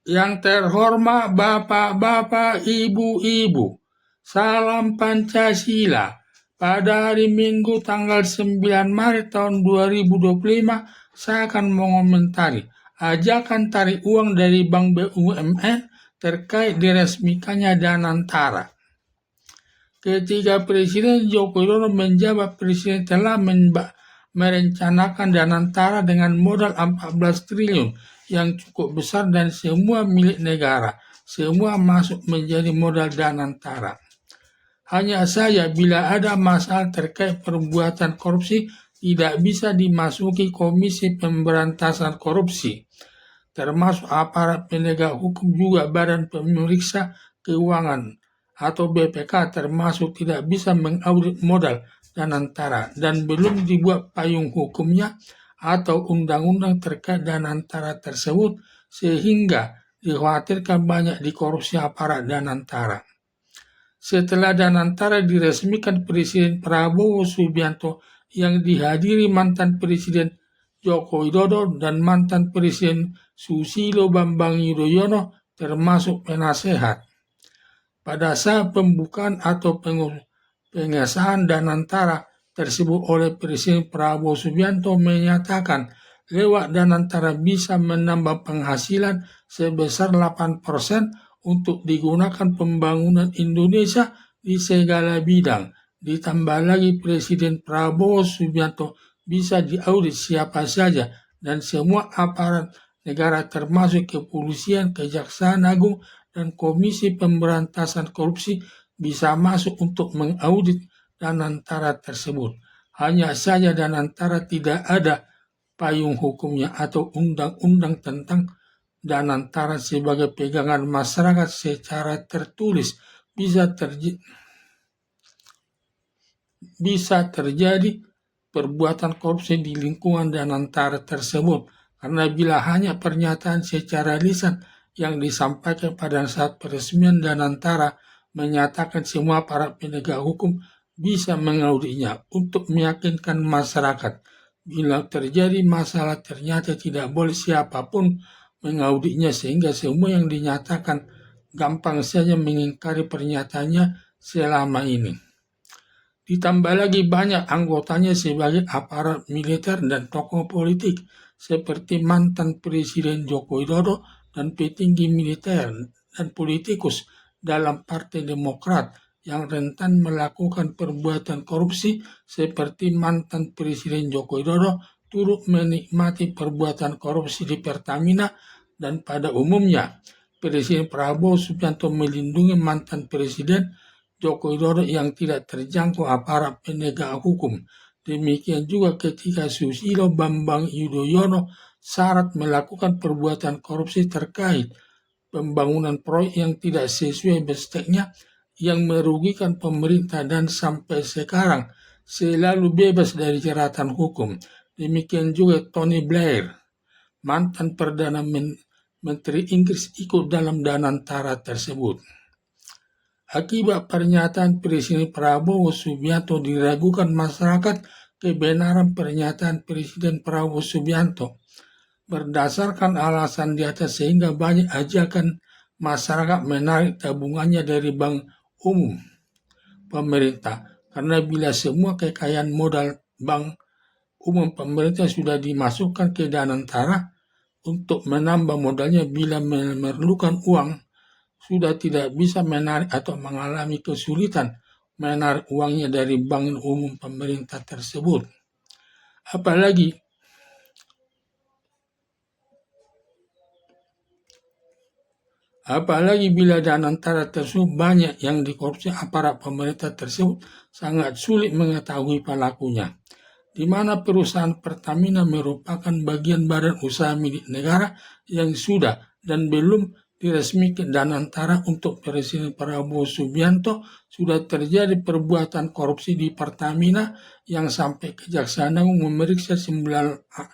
Yang terhormat Bapak-Bapak, Ibu-Ibu, salam Pancasila. Pada hari Minggu tanggal 9 Maret tahun 2025, saya akan mengomentari ajakan tarik uang dari Bank BUMN terkait diresmikannya Danantara. Ketika Presiden Joko Widodo menjabat, Presiden telah merencanakan Danantara dengan modal 14 triliun yang cukup besar dan semua milik negara. Semua masuk menjadi modal Danantara. Hanya saja bila ada masalah terkait perbuatan korupsi, tidak bisa dimasuki Komisi Pemberantasan Korupsi, termasuk aparat penegak hukum juga Badan Pemeriksa Keuangan atau BPK, termasuk tidak bisa mengaudit modal Danantara dan belum dibuat payung hukumnya atau undang-undang terkait Danantara tersebut, sehingga dikhawatirkan banyak dikorupsi aparat Danantara. Setelah Danantara diresmikan Presiden Prabowo Subianto yang dihadiri mantan Presiden Joko Widodo dan mantan Presiden Susilo Bambang Yudhoyono termasuk penasehat. Pada saat pembukaan atau pengesahan Danantara tersebut oleh Presiden Prabowo Subianto menyatakan lewat Danantara bisa menambah penghasilan sebesar 8% untuk digunakan pembangunan Indonesia di segala bidang. Ditambah lagi Presiden Prabowo Subianto bisa diaudit siapa saja dan semua aparat negara termasuk kepolisian, kejaksaan agung, dan Komisi Pemberantasan Korupsi bisa masuk untuk mengaudit Danantara tersebut. Hanya saja Danantara tidak ada payung hukumnya atau undang-undang tentang Danantara sebagai pegangan masyarakat secara tertulis. Bisa terjadi perbuatan korupsi di lingkungan Danantara tersebut, karena bila hanya pernyataan secara lisan yang disampaikan pada saat peresmian Danantara menyatakan semua para penegak hukum bisa mengauditnya untuk meyakinkan masyarakat. Bila terjadi masalah ternyata tidak boleh siapapun mengauditnya, sehingga semua yang dinyatakan gampang saja mengingkari pernyataannya selama ini. Ditambah lagi banyak anggotanya sebagai aparat militer dan tokoh politik seperti mantan Presiden Joko Widodo dan petinggi militer dan politikus dalam Partai Demokrat yang rentan melakukan perbuatan korupsi seperti mantan Presiden Joko Widodo turut menikmati perbuatan korupsi di Pertamina, dan pada umumnya Presiden Prabowo Subianto melindungi mantan Presiden Joko Widodo yang tidak terjangkau aparat penegak hukum. Demikian juga ketika Susilo Bambang Yudhoyono syarat melakukan perbuatan korupsi terkait pembangunan proyek yang tidak sesuai besteknya yang merugikan pemerintah dan sampai sekarang selalu bebas dari jeratan hukum. Demikian juga Tony Blair, mantan Perdana Menteri Inggris, ikut dalam Danantara tersebut. Akibat pernyataan Presiden Prabowo Subianto diragukan masyarakat kebenaran pernyataan Presiden Prabowo Subianto. Berdasarkan alasan di atas, sehingga banyak ajakan masyarakat menarik tabungannya dari bank umum pemerintah. Karena bila semua kekayaan modal bank umum pemerintah sudah dimasukkan ke Danantara untuk menambah modalnya, bila memerlukan uang sudah tidak bisa menarik atau mengalami kesulitan menarik uangnya dari bank umum pemerintah tersebut. Apalagi bila Danantara tersebut banyak yang dikorupsi aparat pemerintah tersebut, sangat sulit mengetahui pelakunya. Di mana perusahaan Pertamina merupakan bagian badan usaha milik negara yang sudah dan belum diresmikan Danantara untuk Presiden Prabowo Subianto, sudah terjadi perbuatan korupsi di Pertamina yang sampai Kejaksaan Agung memeriksa 96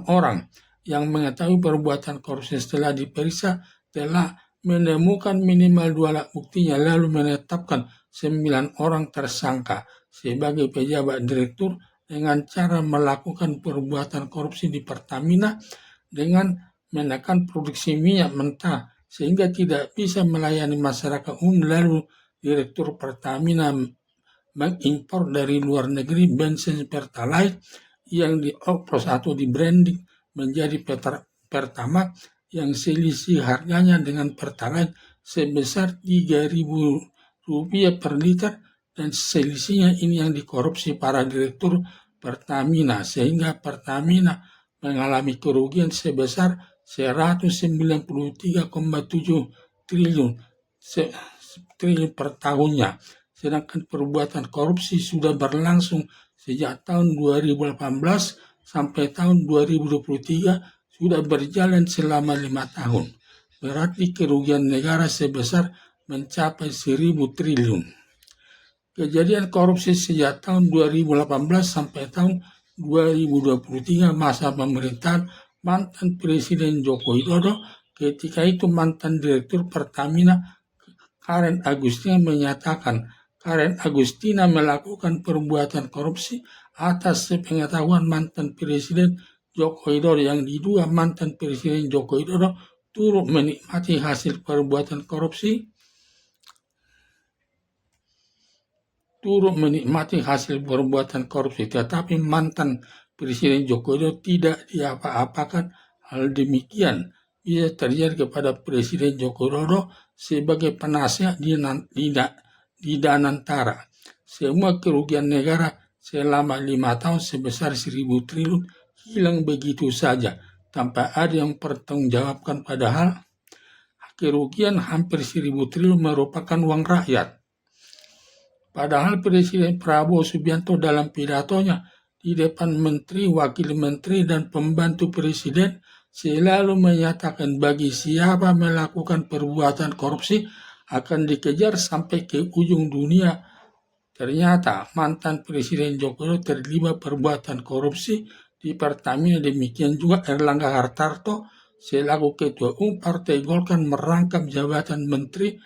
orang yang mengetahui perbuatan korupsi. Setelah diperiksa telah menemukan minimal 2 alat buktinya, lalu menetapkan 9 orang tersangka sebagai pejabat direktur dengan cara melakukan perbuatan korupsi di Pertamina dengan menekan produksi minyak mentah sehingga tidak bisa melayani masyarakat umum. Lalu Direktur Pertamina mengimpor dari luar negeri bensin Pertalite yang dioplos atau di branding menjadi Pertamax yang selisih harganya dengan Pertalite sebesar Rp3.000 per liter, dan selisihnya ini yang dikorupsi para direktur Pertamina sehingga Pertamina mengalami kerugian sebesar 193,7 triliun per tahunnya. Sedangkan perbuatan korupsi sudah berlangsung sejak tahun 2018 sampai tahun 2023, sudah berjalan selama 5 tahun. Berarti kerugian negara sebesar mencapai 1.000 triliun. Kejadian korupsi sejak tahun 2018 sampai tahun 2023 masa pemerintahan mantan Presiden Joko Widodo, ketika itu mantan Direktur Pertamina Karen Agustina menyatakan Karen Agustina melakukan perbuatan korupsi atas sepengetahuan mantan Presiden Joko Widodo, yang diduga mantan Presiden Joko Widodo turut menikmati hasil perbuatan korupsi. Tetapi mantan Presiden Joko Widodo tidak diapa-apakan. Hal demikian bisa terjadi kepada Presiden Joko Widodo sebagai penasihat di Danantara. Semua kerugian negara selama 5 tahun sebesar 1.000 triliun hilang begitu saja tanpa ada yang pertanggungjawabkan, padahal kerugian hampir 1.000 triliun merupakan uang rakyat. Padahal Presiden Prabowo Subianto dalam pidatonya di depan menteri, wakil menteri, dan pembantu presiden selalu menyatakan bagi siapa melakukan perbuatan korupsi akan dikejar sampai ke ujung dunia. Ternyata mantan Presiden Joko Widodo terlibat perbuatan korupsi di Pertamina. Demikian juga Erlangga Hartarto selaku Ketua Umum Partai Golkar merangkap jabatan Menteri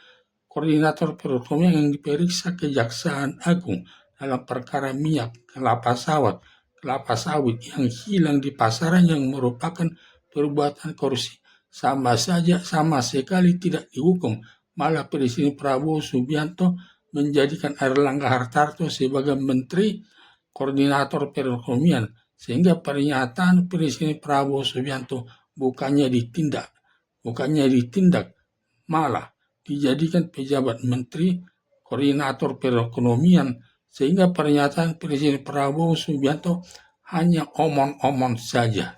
Koordinator Perekonomian yang diperiksa Kejaksaan Agung dalam perkara minyak kelapa sawit yang hilang di pasaran yang merupakan perbuatan korupsi. Sama sekali tidak dihukum. Malah Presiden Prabowo Subianto menjadikan Erlangga Hartarto sebagai Menteri Koordinator Perekonomian, sehingga pernyataan Presiden Prabowo Subianto bukannya ditindak, malah dijadikan pejabat Menteri Koordinator Perekonomian, sehingga pernyataan Presiden Prabowo Subianto hanya omong-omong saja.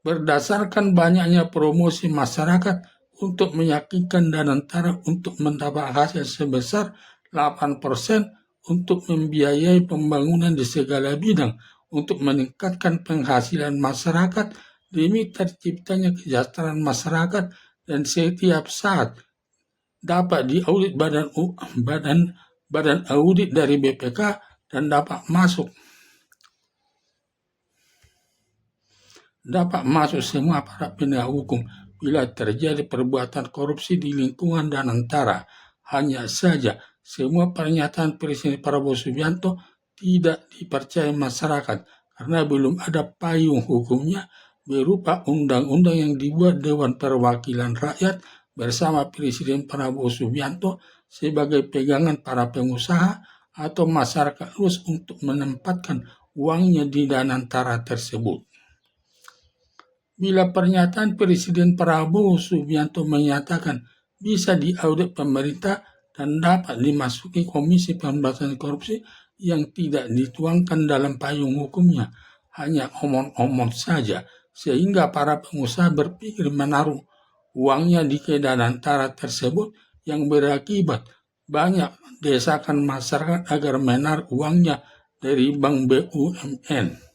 Berdasarkan banyaknya promosi masyarakat untuk meyakinkan Danantara untuk mendapat hasil sebesar 8% untuk membiayai pembangunan di segala bidang, untuk meningkatkan penghasilan masyarakat demi terciptanya kesejahteraan masyarakat, dan setiap saat dapat diaudit badan audit dari BPK dan dapat masuk semua para penegak hukum bila terjadi perbuatan korupsi di lingkungan Danantara. Hanya saja semua pernyataan Presiden Prabowo Subianto tidak dipercaya masyarakat karena belum ada payung hukumnya berupa undang-undang yang dibuat Dewan Perwakilan Rakyat bersama Presiden Prabowo Subianto sebagai pegangan para pengusaha atau masyarakat luas untuk menempatkan uangnya di Danantara tersebut. Bila pernyataan Presiden Prabowo Subianto menyatakan bisa diaudit pemerintah dan dapat dimasuki Komisi Pemberantasan Korupsi yang tidak dituangkan dalam payung hukumnya, hanya omong-omong saja, sehingga para pengusaha berpikir menaruh uangnya di Danantara tersebut, yang berakibat banyak desakan masyarakat agar menaruh uangnya dari Bank BUMN.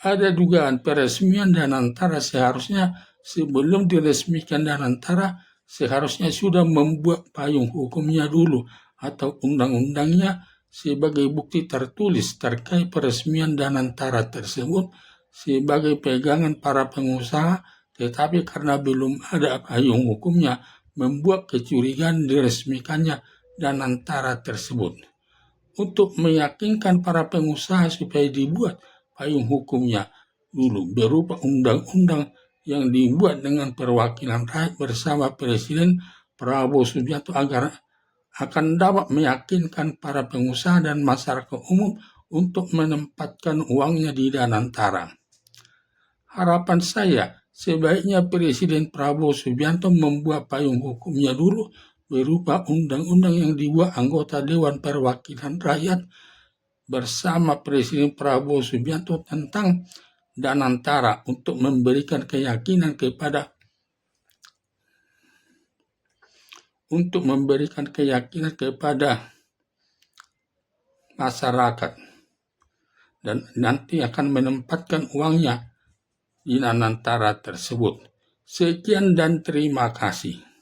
Ada dugaan peresmian Danantara. Seharusnya sebelum diresmikan Danantara, seharusnya sudah membuat payung hukumnya dulu atau undang-undangnya sebagai bukti tertulis terkait peresmian Danantara tersebut sebagai pegangan para pengusaha, tetapi karena belum ada payung hukumnya membuat kecurigaan diresmikannya Danantara tersebut. Untuk meyakinkan para pengusaha supaya dibuat payung hukumnya dulu berupa undang-undang yang dibuat dengan perwakilan rakyat bersama Presiden Prabowo Subianto akan dapat meyakinkan para pengusaha dan masyarakat umum untuk menempatkan uangnya di Danantara. Harapan saya, sebaiknya Presiden Prabowo Subianto membuat payung hukumnya dulu berupa undang-undang yang dibuat anggota Dewan Perwakilan Rakyat bersama Presiden Prabowo Subianto tentang Danantara untuk memberikan keyakinan kepada masyarakat dan nanti akan menempatkan uangnya di Danantara tersebut. Sekian dan terima kasih.